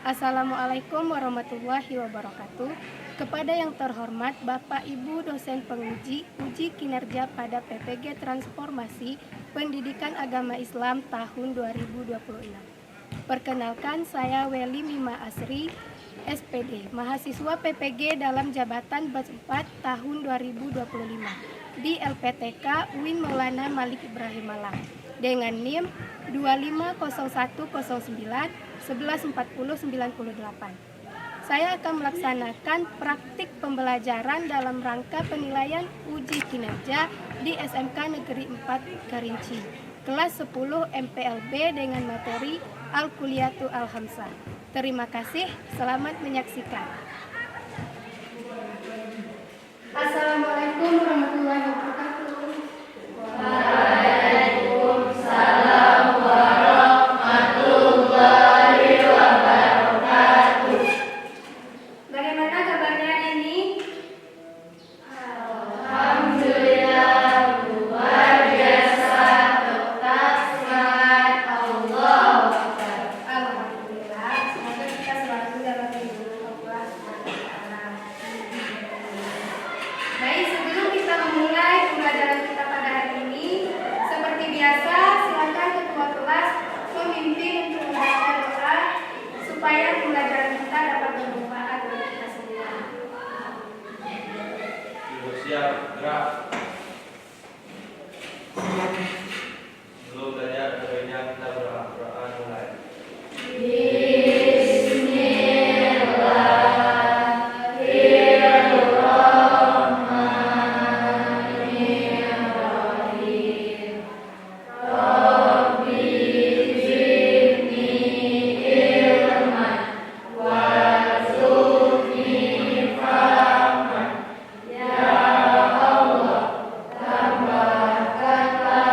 Assalamualaikum warahmatullahi wabarakatuh. Kepada yang terhormat Bapak Ibu dosen penguji uji kinerja pada PPG Transformasi Pendidikan Agama Islam tahun 2026. Perkenalkan, saya Weli Mima Asri, SPD, mahasiswa PPG dalam jabatan batch 4 tahun 2025 di LPTK UIN Maulana Malik Ibrahim Malang dengan NIM 250109114098. Saya akan melaksanakan praktik pembelajaran dalam rangka penilaian uji kinerja di SMK Negeri 4 Kerinci, kelas 10 MPLB dengan materi Al-Kulliyatu Al-Hamsah. Terima kasih, selamat menyaksikan. Assalamualaikum warahmatullahi wabarakatuh. Waalaikumsalam warahmatullahi wabarakatuh. Bagaimana kabarnya hari ini? Alhamdulillah, luar biasa, tetap semangat, Allahu Akbar. Alhamdulillah, semoga kita selalu dalam lindungan Allah SWT. Baik, sebelum kita memulai pembelajaran kita pada hari ini, seperti biasa, silakan ketua kelas memimpin untuk membacakan doa supaya pembelajaran kita dapat bermanfaat bagi kita semua. Siap, gerak. Sebelum belajar, sebaiknya kita berdoa mulai. Bismillahirrahmanirrahim. Rabbi zidni ilman warzuqni fahman. Ya Allah, tambahkanlah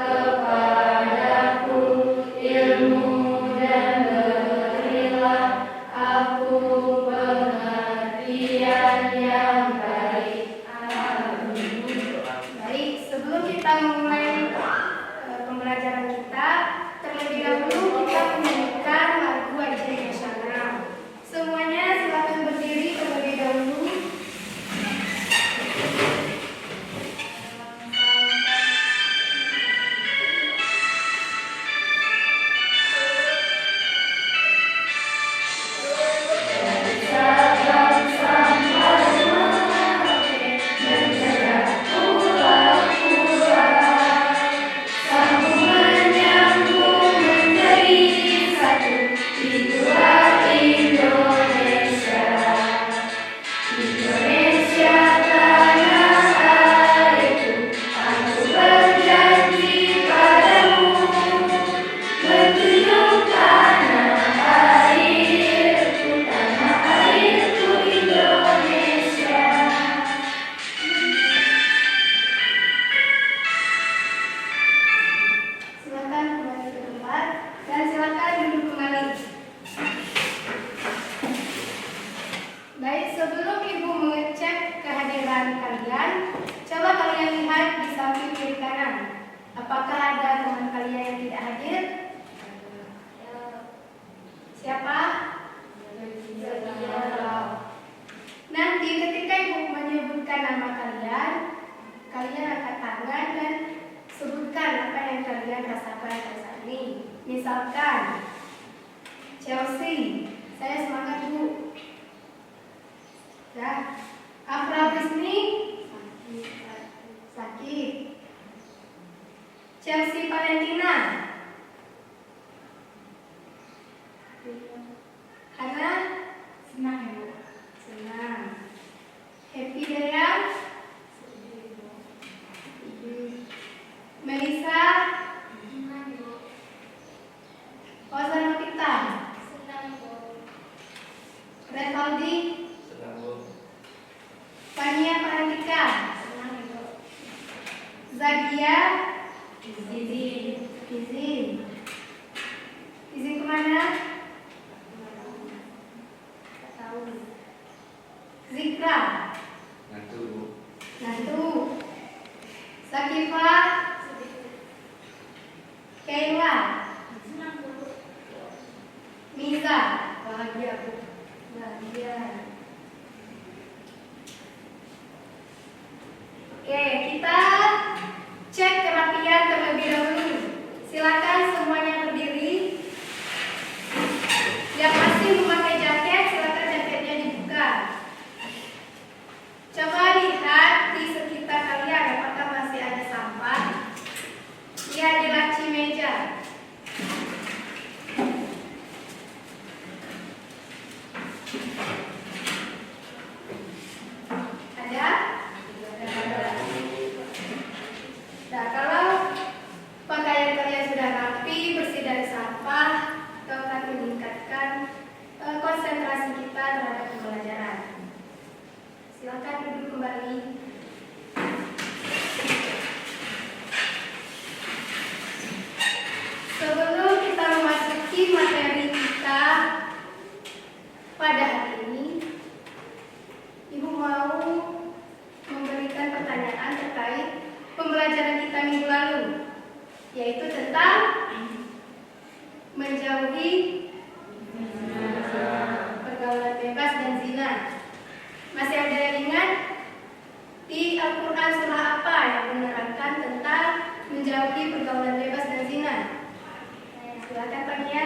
kepadaku ilmu dan berilah aku pengertian yang baik. Amin. Baik, sebelum kita memulai pembelajaran kita, terlebih dahulu kita menyanyikan lagu Wajib Nasional. Semuanya silakan berdiri terlebih dahulu. Sambungan nyambung menjadi satu, itulah Indonesia. Indonesia tanah airku, aku berjanji padamu, menjunjung tanah airku Indonesia. Silakan kembali ke tempat dan silakan duduk kembali. Baik, sebelum Ibu mengecek kehadiran kalian, coba kalian lihat di samping kiri kanan. Apakah ada teman kalian yang tidak hadir? Siapa? Nanti ketika Ibu menyebutkan nama kalian, kalian angkat tangan dan sebutkan apa yang kalian rasakan saat ini. Misalkan, Chelsea, saya semangat Bu. Ya, Afra Bisni, sakit. Chelsea Valentina, Hana, senang Bu. Senang. Happy Dea, Melissa, Ozan Novita, Revaldi, Senang, Bu. Fania Parantika, Zakia, Izin kemana? Tak tahu. Zikra, Nanti, Bu. Nantu, Sakifa, Kayla, Miza, bahagia. Coba lihat di sekitar kalian apakah masih ada sampah. Lihat di laci meja. Ada? Nah, kalau pakaian kalian sudah rapi, bersih dari sampah, itu akan meningkatkan konsentrasi kita terhadap pembelajaran. Silakan duduk kembali. Sebelum kita memasuki materi kita pada hari ini, Ibu mau memberikan pertanyaan terkait pembelajaran kita minggu lalu, yaitu tentang menjauhi pergaulan bebas dan zina. Masih ada yang ingat di Al-Quran surah apa yang menerangkan tentang menjauhi pergaulan bebas dan zina? Silakan Pak Nia.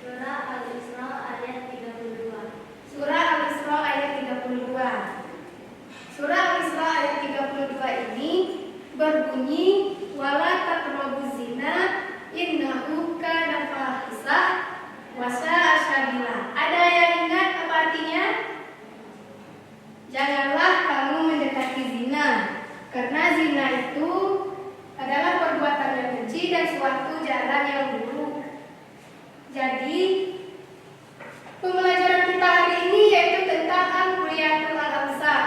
Surah Al-Isra ayat 32. Surah Al-Isra ayat 32. Surah Al-Isra ayat 32 ini berbunyi wala taqrabuz zina innahu kana fahisah wa sa'a sabila. Ada yang ingat apa artinya? Janganlah kamu mendekati zina, karena zina itu adalah perbuatan yang keji dan suatu jalan yang buruk. Jadi, pembelajaran kita hari ini yaitu tentang Al-Kuliyatul Al-Amsah,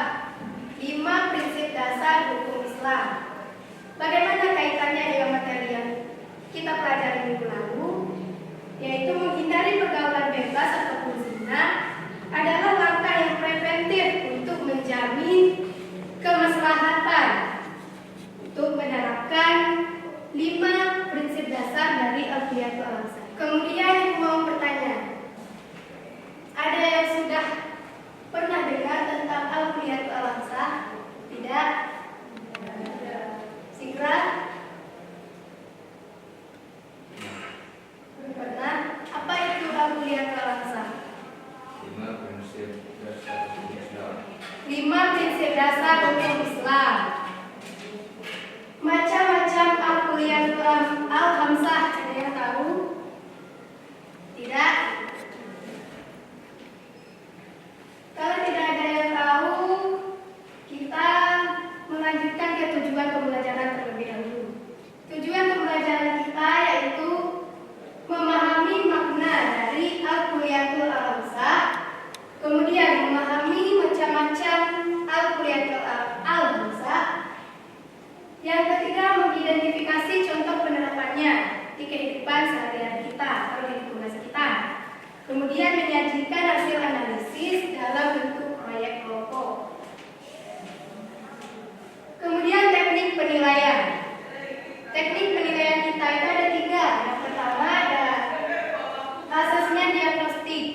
5 prinsip dasar hukum Islam. Bagaimana kaitannya dengan materi yang kita pelajari minggu lalu, yaitu menghindari pergaulan bebas ataupun zina adalah langkah yang preventif untuk menjamin kemaslahatan, untuk menerapkan 5 prinsip dasar dari Al-Kuliyatul Al-Amsah. Kemudian Ibu mau bertanya, ada yang sudah pernah dengar tentang Al-Kuliyatul Al-Amsah? Tidak? Sikra? Pernah? Apa itu Al-Kuliyatul Al-Amsah? 5 prinsip dasar hukum Islam. 5 prinsip dasar hukum Islam. Macam-macam Al-Kuliyatul Al-Amsah, ada yang tahu? Tidak? Kalau tidak ada yang tahu, kita melanjutkan ke tujuan pembelajaran terlebih dahulu. Tujuan pembelajaran kita yaitu memahami makna dari Al-Kuliyatul Al-Amsah, kemudian memahami macam-macam Al-Kuliyatul Al-Amsah. Yang ketiga, mengidentifikasi contoh penerapannya di kehidupan sehari-hari kita atau di lingkungan kita. Kemudian menyajikan hasil analisis dalam bentuk proyek kelompok. Kemudian teknik penilaian. Teknik penilaian kita itu ada 3. Yang pertama ada asesmen diagnostik.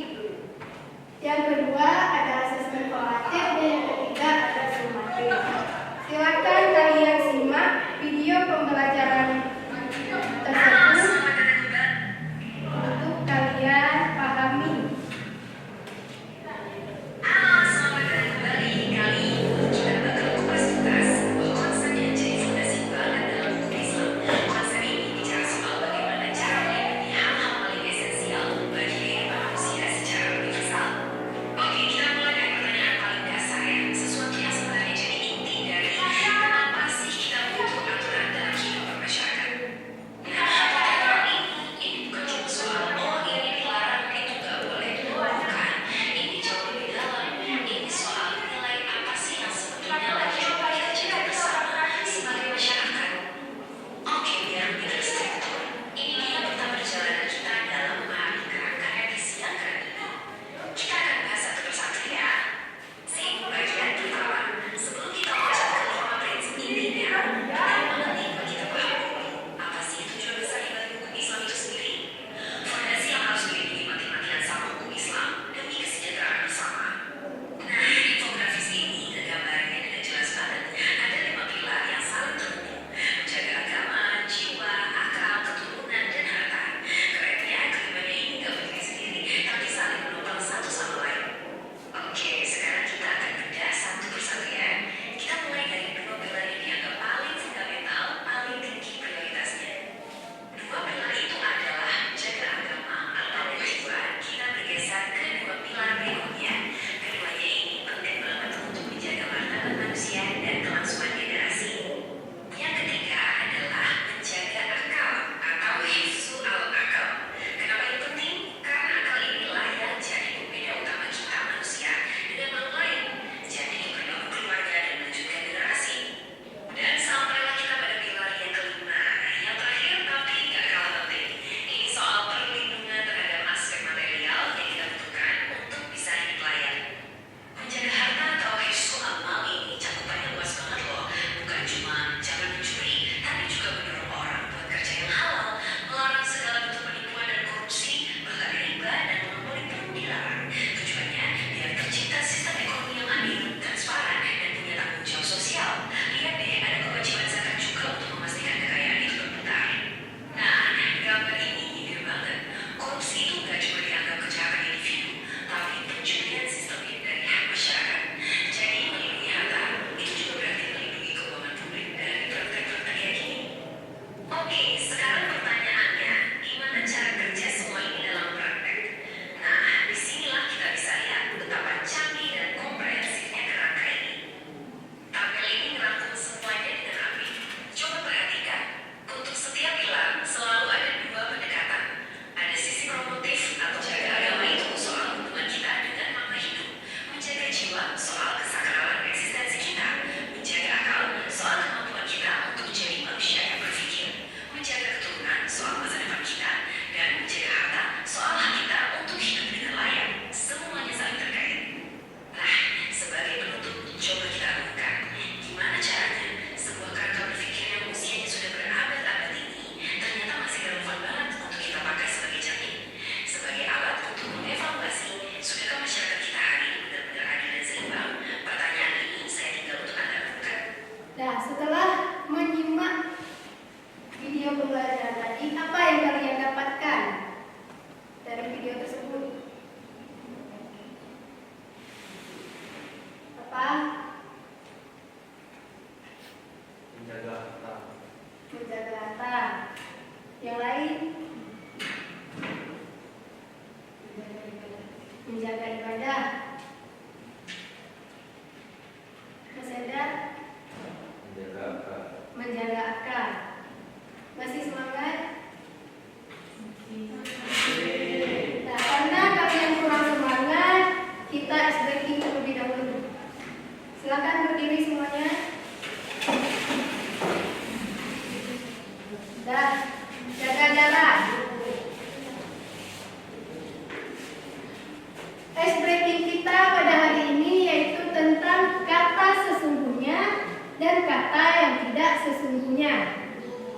Yang kedua ada asesmen formatif dan yang ketiga ada sumatif. Silakan kalian simak video pembelajaran tersebut untuk kalian pahami.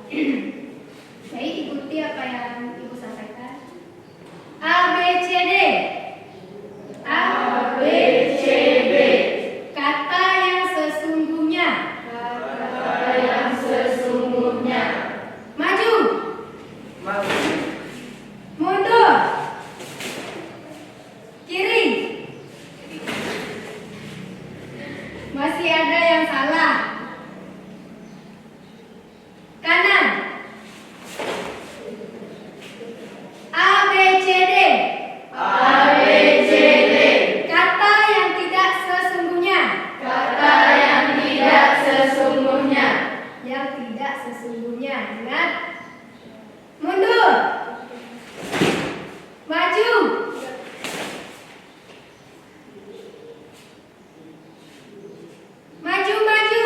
Baik, ikuti apa yang Ibu sampaikan. A, B, C, D. A, B, C, D. Kata yang sesungguhnya. Kata yang sesungguhnya. Maju. Maju. Mundur. Kiri. Masih ada yang salah. Kanan. A, B, C, D. A, B, C, D. Kata yang tidak sesungguhnya. Kata yang tidak sesungguhnya. Yang tidak sesungguhnya. Ingat. Mundur. Maju. Maju, maju.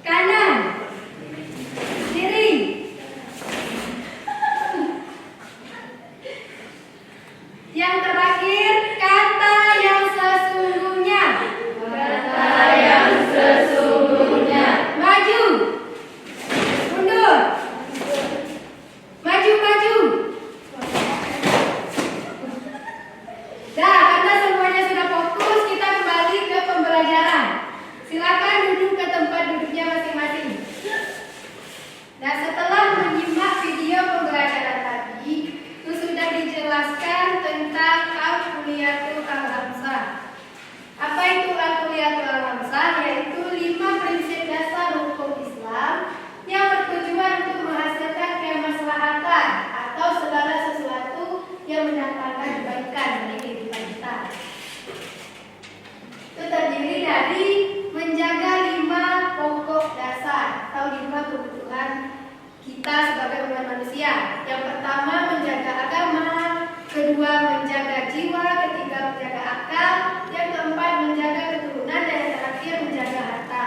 Kanan. Kiri. Yang terakhir, kata yang sesungguhnya. Kata yang sesungguhnya. Maju. Mundur. Maju, maju. Dah, karena semuanya sudah fokus, kita kembali ke pembelajaran. Silakan duduk ke tempat duduknya masing-masing. Nah, setelah menyimak video pembelajaran tadi, itu sudah dijelaskan tentang Al-Kuliyatul Al-Hamsah. Apa itu Al-Kuliyatul Al-Hamsah? Yaitu 5 prinsip dasar hukum Islam yang bertujuan untuk menghasilkan kemaslahatan atau segala sesuatu yang mendatangkan kebaikan bagi kehidupan kita. Itu terdiri dari menjaga 5 pokok dasar atau 5 kebutuhan kita sebagai umat manusia. Yang pertama menjaga agama, kedua menjaga jiwa, ketiga menjaga akal, yang keempat menjaga keturunan, dan yang terakhir menjaga harta.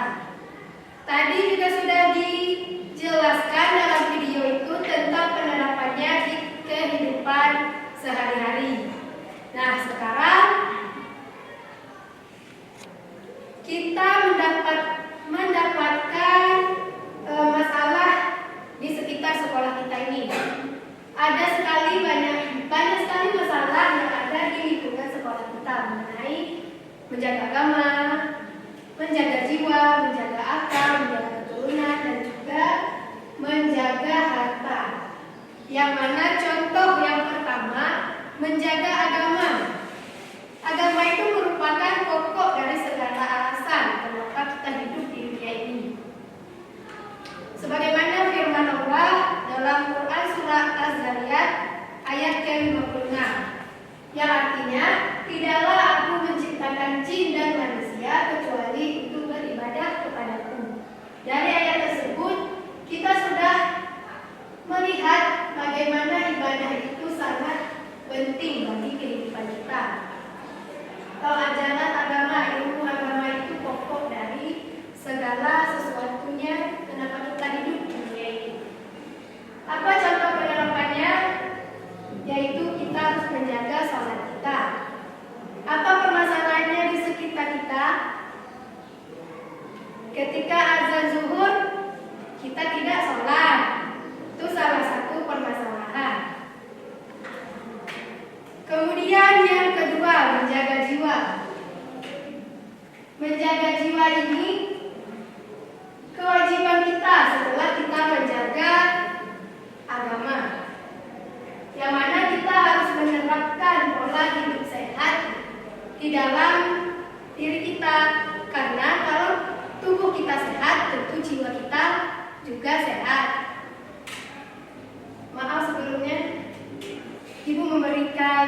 Tadi juga sudah dijelaskan dalam video itu tentang penerapannya di kehidupan sehari-hari. Nah, sekarang kita mendapatkan masalah di sekitar sekolah kita ini. Ada banyak sekali masalah yang ada di lingkungan sekolah kita mengenai menjaga agama, menjaga jiwa, menjaga akal, menjaga keturunan, dan juga menjaga harta. Yang mana contoh yang pertama, menjaga agama. Agama itu merupakan pokok dari segala alasan kenapa kita hidup di dunia ini. Sebagaimana firman Allah dalam Quran surah Az-Zariyat ayat ke-56, yang artinya, tidaklah aku menciptakan jin dan manusia kecuali untuk beribadah kepadaku. Dari ayat tersebut kita sudah melihat bagaimana ibadah itu sangat penting bagi kehidupan kita. Kalau ajaran agama, ilmu agama itu pokok dari segala sesuatunya kenapa kita hidup di dunia ini. Apa contoh penerapannya? Yaitu kita harus menjaga sholat kita. Apa permasalahannya di sekitar kita? Ketika azan zuhur, kita tidak sholat. Itu salah satu permasalahan. Kemudian yang kedua, menjaga jiwa. Menjaga jiwa ini kewajiban kita setelah kita menjaga agama. Yang mana kita harus menerapkan pola hidup sehat di dalam diri kita. Karena kalau tubuh kita sehat, tentu jiwa kita juga sehat. Maaf sebelumnya, Ibu memberikan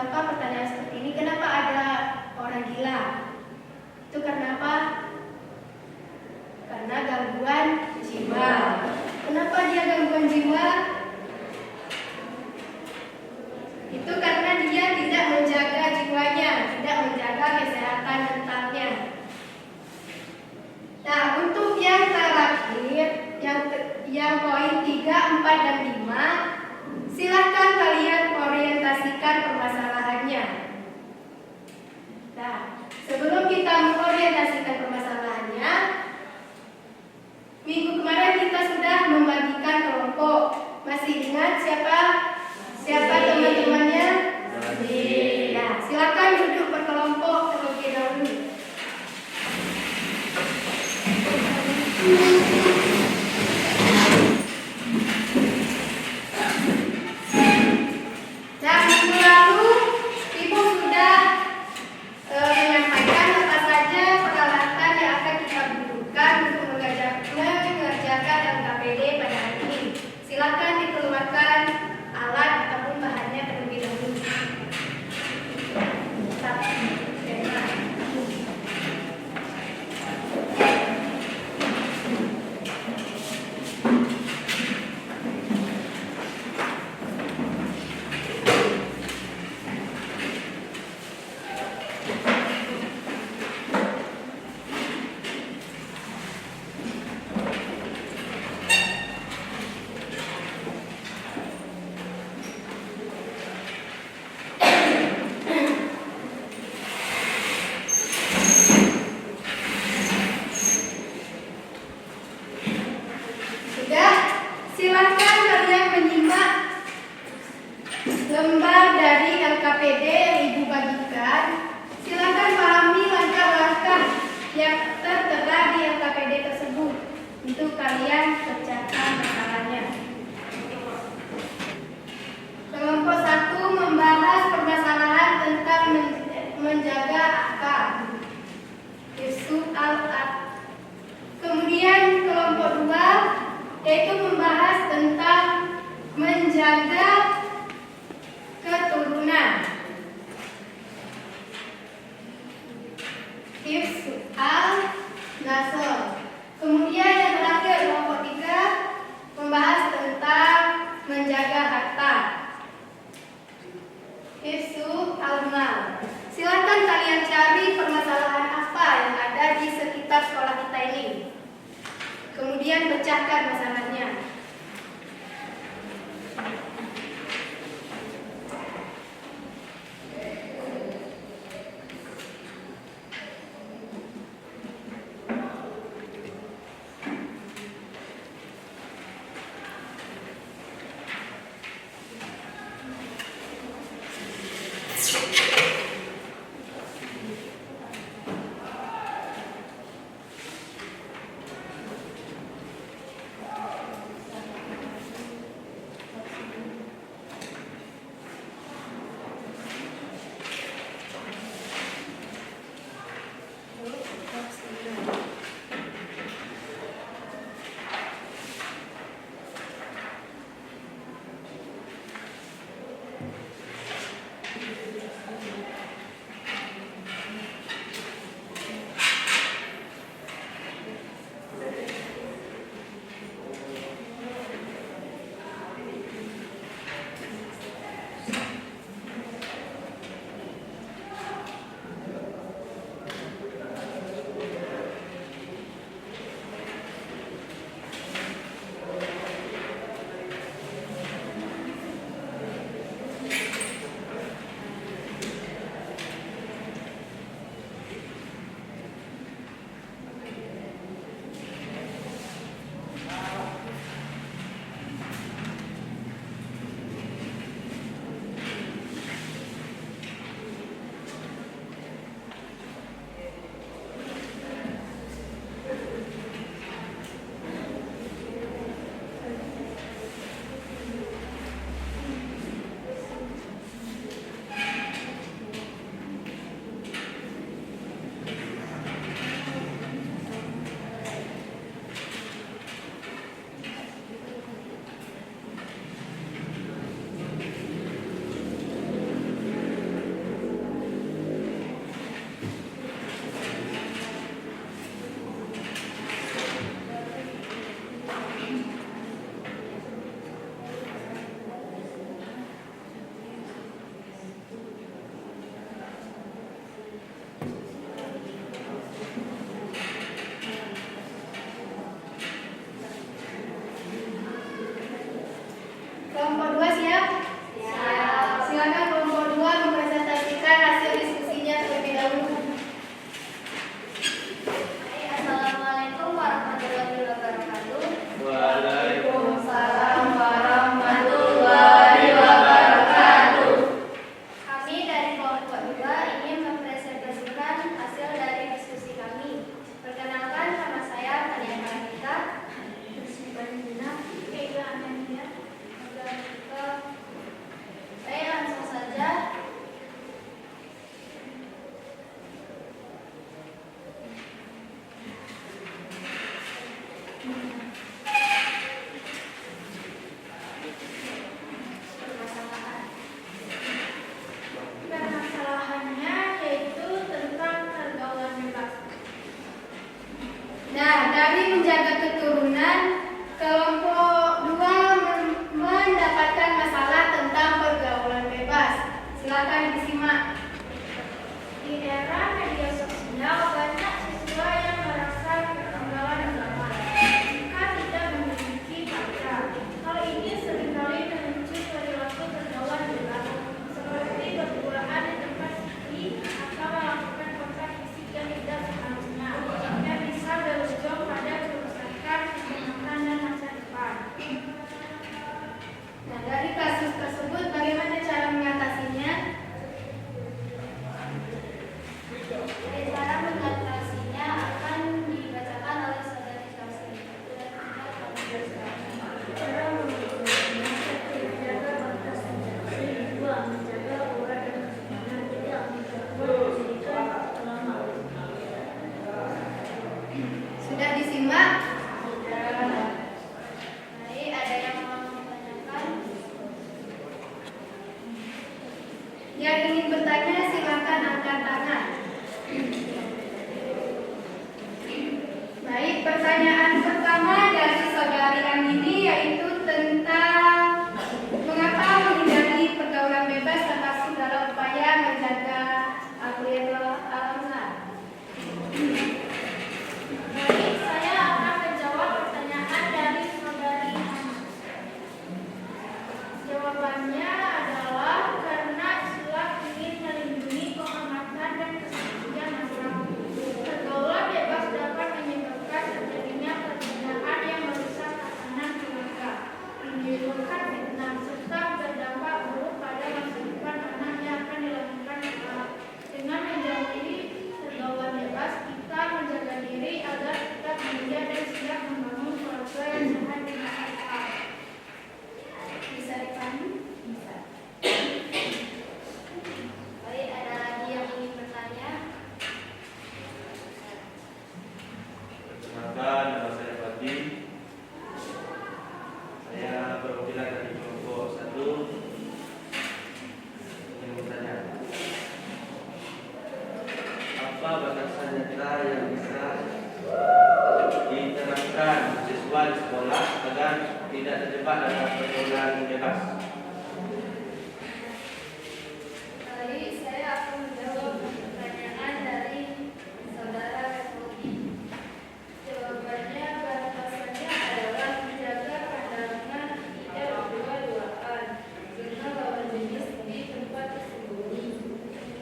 pertanyaan seperti ini. Kenapa ada orang gila? Itu karena apa? Karena gangguan jiwa. Kenapa dia gangguan jiwa? Itu karena dia tidak menjaga jiwanya, tidak menjaga kesehatan mentalnya. Nah, untuk yang terakhir, yang poin 3, 4, dan 5, silakan kalian orientasikan permasalahannya. Nah, sebelum kita mengorientasikan permasalahannya, menjaga akal. Hifzu al-aql. Kemudian kelompok 2 yaitu membahas tentang menjaga keturunan. Hifzu al-nasl. Kemudian yang terakhir kelompok 3 membahas tentang menjaga harta. Hifzu al-mal. Silakan kalian cari permasalahan apa yang ada di sekitar sekolah kita ini. Kemudian pecahkan masalahnya. Kelompok 2 siap? Siap. Silakan kelompok 2 mempresentasikan hasil diskusinya terlebih dahulu. Assalamualaikum warahmatullahi wabarakatuh. Waalaikumsalam warahmatullahi wabarakatuh. Kami dari kelompok 2 ingin mempresentasikan hasil dari diskusi kami. Perkenalkan, nama saya Tania Karnita. Baik, langsung saja. Permasalahannya yaitu tentang pergaulan bebas. Nah, dari menjaga keturunan, kelompok 2 mendapatkan masalah tentang pergaulan bebas. Silakan disimak. Di era media sosial, banyak siswa yang merasa ketinggalan agama jika tidak memiliki pacar. Hal ini seringkali memicu perilaku pergaulan bebas, seperti berduaan di tempat sepi atau melakukan kontak fisik yang tidak seharusnya, yang bisa berujung pada kerusakan kesehatan dan masa depan. Nah, dari kasus tersebut bagaimana cara mengatasinya? apa batasan nyata yang bisa diterapkan siswa di sekolah agar tidak terjebak dalam pergaulan bebas? Baik, saya akan menjawab pertanyaan dari saudara Revolusi. Jawabannya batasannya adalah menjaga pandangan tidak berdua-duaan dengan lawan jenis di tempat tersembunyi,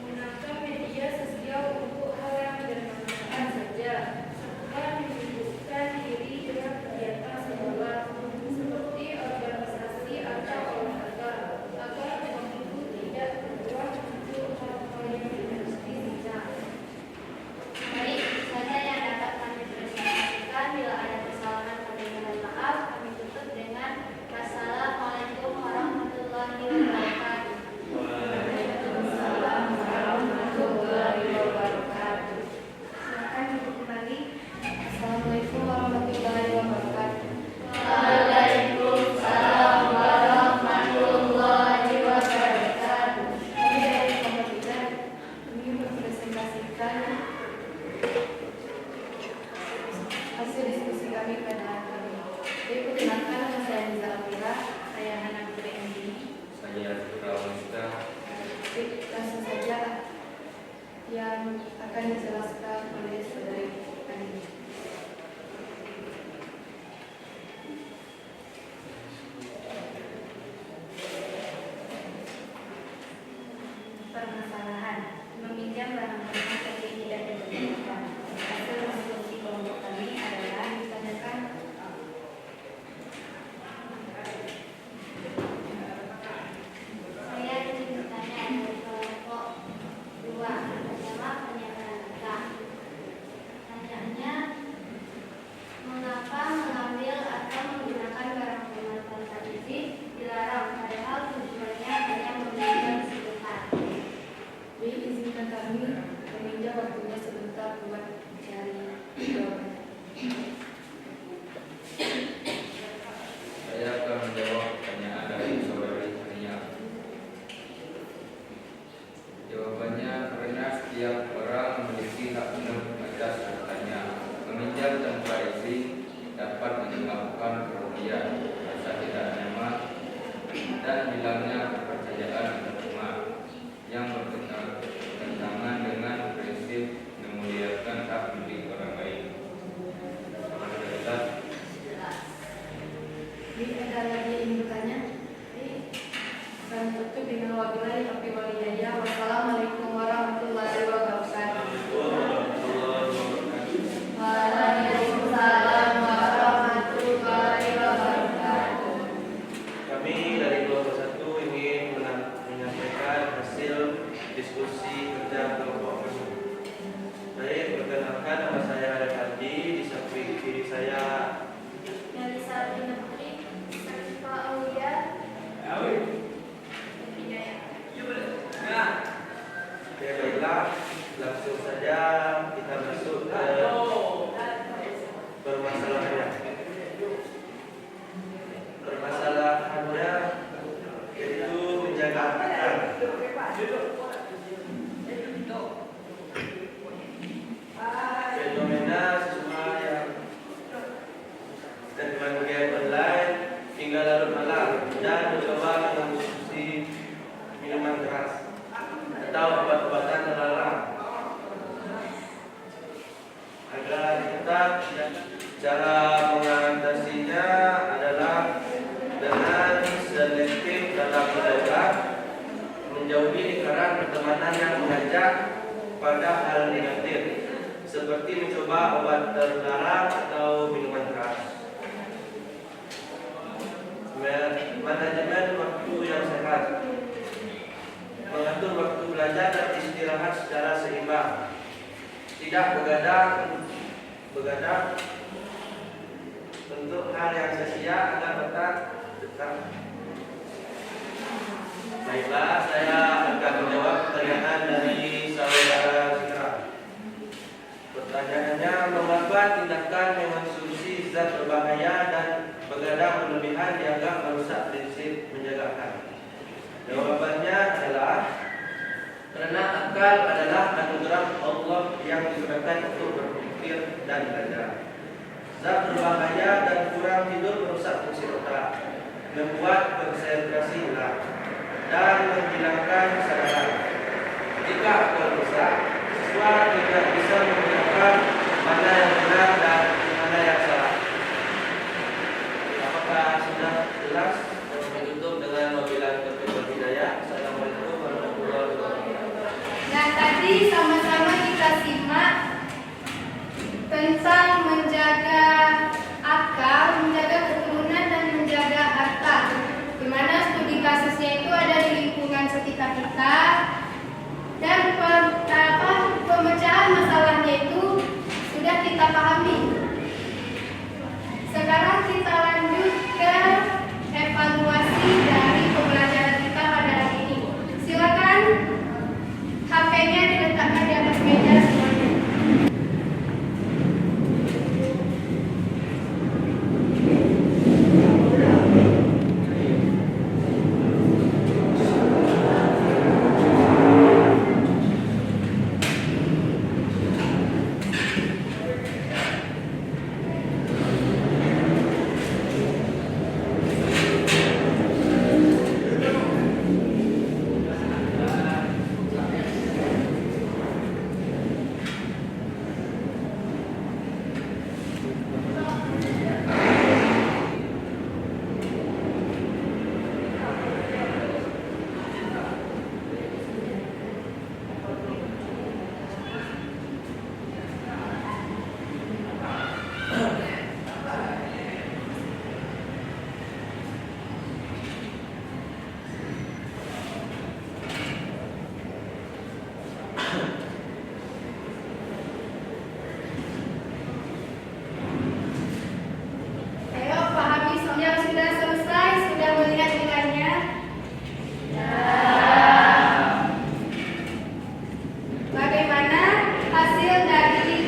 menggunakan media sosial untuk hal yang bermanfaat saja, serta menyibukkan diri dengan kegiatan sekolah seperti organisasi atau olahraga agar uang itu tidak terbuang untuk hal-hal yang tidak mestinya. Baik, itu saja yang dapat kami presentasikan. Bila ada kesalahan kami mohon maaf. Kami tutup dengan Wassalamualaikum warahmatullahi wabarakatuh. Waalaikumsalam warahmatullahi wabarakatuh. Silakan duduk kembali. Assalamualaikum warahmatullahi wabarakatuh. Waalaikumsalam warahmatullahi wabarakatuh. Kami dari kelompok 3 kami mempresentasikan hasil diskusi kami pada hari ini. Jadi perkenalkan, nama saya Niza Amira, saya anak Putri Endini. Saya Rawanista. Langsung saja yang akan dijelaskan oleh saudari Andi. Permasalahan meminjam barang teman tapi tidak diperbolehkan. Hasil diskusi kelompok kami adalah ditanyakan saya ingin bertanya dari kelompok 2 menjawab pernyataan kita. Pertanyaannya, mengapa mengambil atau menggunakan barang teman tanpa izin dilarang padahal tujuannya hanya meminjam sebentar? Izinkan kami meminjam waktunya sebentar buat cari jawaban. Saya akan menjawab pertanyaan dari saudari Ania. Jawabannya karena setiap orang memiliki hak penuh atas hartanya. Meminjam tanpa izin dapat menyebabkan kerugian, rasa tidak nyaman, dan hilangnya kepercayaan penerima yang bertentangan dengan prinsip memuliakan hak milik orang lain. Jelas? Jadi ada lagi yang bertanya? Kami tutup dengan wabillahi taufiq wal hidayah. Wassalamualaikum warahmatullahi wabarakatuh. Waalaikumsalam warahmatullahi wabarakatuh. Kami dari kelompok 1 ingin menyampaikan hasil diskusi kerja kelompok kami. Baik, perkenalkan, nama saya Arif Ardi. Di samping kiri saya Dari Sarina Putri, Sarifah Aulia, Oke, baiklah, langsung saja kita masuk ke permasalahannya. Permasalahannya yaitu menjaga anak. Fenomena siswa yang terlibat game online hingga larut malam dan mencoba mengonsumsi minuman keras atau obat-obatan terlarang. Agar kita cara mengatasinya adalah dengan selektif dalam menjaga, menjauhi lingkaran pertemanan yang mengajak pada hal negatif, seperti mencoba obat terlarang atau minuman keras. Manajemen waktu yang sehat, mengatur waktu belajar dan istirahat secara seimbang, tidak begadang untuk hal yang sia-sia agar tetap. Baiklah, saya akan menjawab pertanyaan dari saudara Zikra. Pertanyaannya, mengapa tindakan mengonsumsi zat berbahaya dan begadang berlebihan dianggap merusak prinsip menjaga akal? Jawabannya adalah karena akal adalah anugerah Allah yang yang digunakan untuk berpikir dan belajar. Zat berbahaya dan kurang tidur merusak fungsi otak, membuat konsentrasi hilang, dan menghilangkan kesadaran. Jika akal rusak, siswa tidak bisa membedakan mana yang benar dan mana yang salah. Apakah sudah jelas? Ditutup dengan wabillahi taufiq wal hidayah. Assalamualaikum warahmatullahi wabarakatuh. Nah, tadi sama-sama kita simak tentang menjaga akal, menjaga keturunan, dan menjaga harta. Di mana studi kasusnya itu ada di lingkungan sekitar kita, dan pemecahan masalahnya itu sudah kita pahami. Sekarang kita lanjut ke evaluasi dari pembelajaran kita pada hari ini. Silakan HP-nya diletakkan di atas meja semuanya. Ayo, pahami yang sudah selesai, sudah melihat nilainya? Bagaimana hasil dari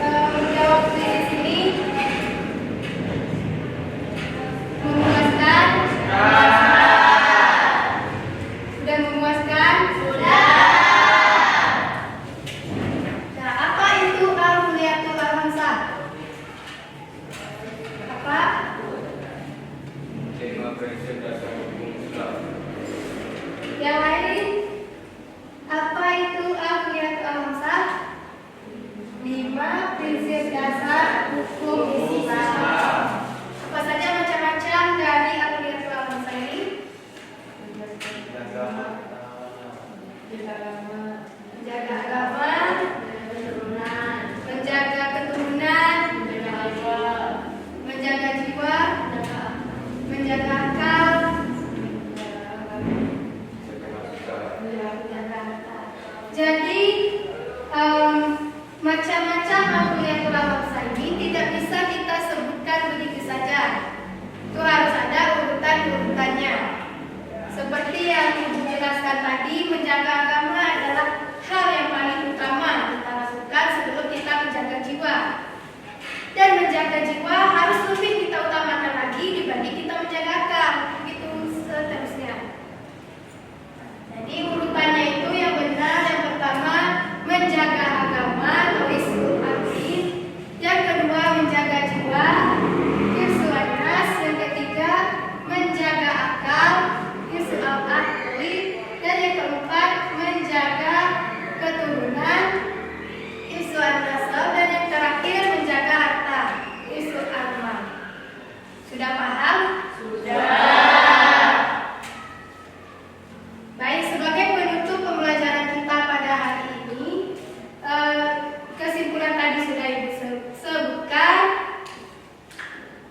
menjawab kuis ini? Memuaskan? Sudah memuaskan? Nah, apa itu al-kuliyatul hamsah? Apa? Tema prinsip dasar hukum Islam. Yang lain? Apa itu al-kuliyatul hamsah? 5 prinsip dasar hukum Islam. Apa saja macam-macam dari al-kuliyatul hamsah ini? Menjaga agama, menjaga keturunan, menjaga jiwa, menjaga akal, jadi macam-macam al-kuliyatul hamsah ini tidak bisa kita sebutkan begitu saja. Itu harus ada urutan-urutannya. Seperti yang Ibu jelaskan tadi, menjaga agama adalah hal yang paling utama kita lakukan sebelum kita menjaga jiwa. Dan menjaga jiwa harus lebih kita utamakan lagi dibanding kita menjaga akal. Begitu seterusnya. Jadi urutannya itu yang benar, yang pertama menjaga agama atau hifdzul aqid, yang kedua menjaga jiwa, hifdzul nas, yang ketiga menjaga akal, hifdzul aqli, dan yang keempat menjaga keturunan, hifdzul nasab, dan yang terakhir menjaga harta, hifdzul amal. Sudah paham? Sudah. Baik, sebagai penutup pembelajaran kita pada hari ini, kesimpulan tadi sudah Ibu sebutkan.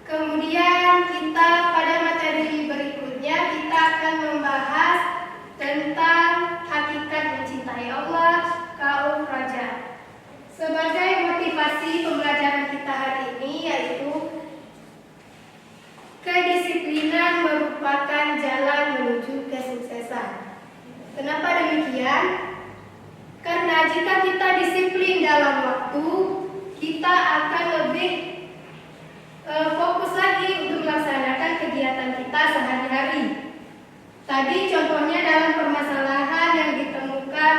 Kemudian kita pada materi berikutnya kita akan membahas tentang hakikat mencintai Allah, kaum raja. Sebagai motivasi pembelajaran kita hari ini yaitu kedisiplinan merupakan jalan menuju kesuksesan. Kenapa demikian? Karena jika kita disiplin dalam waktu, kita akan lebih fokus lagi untuk melaksanakan kegiatan kita sehari-hari. Tadi contohnya dalam permasalahan yang ditemukan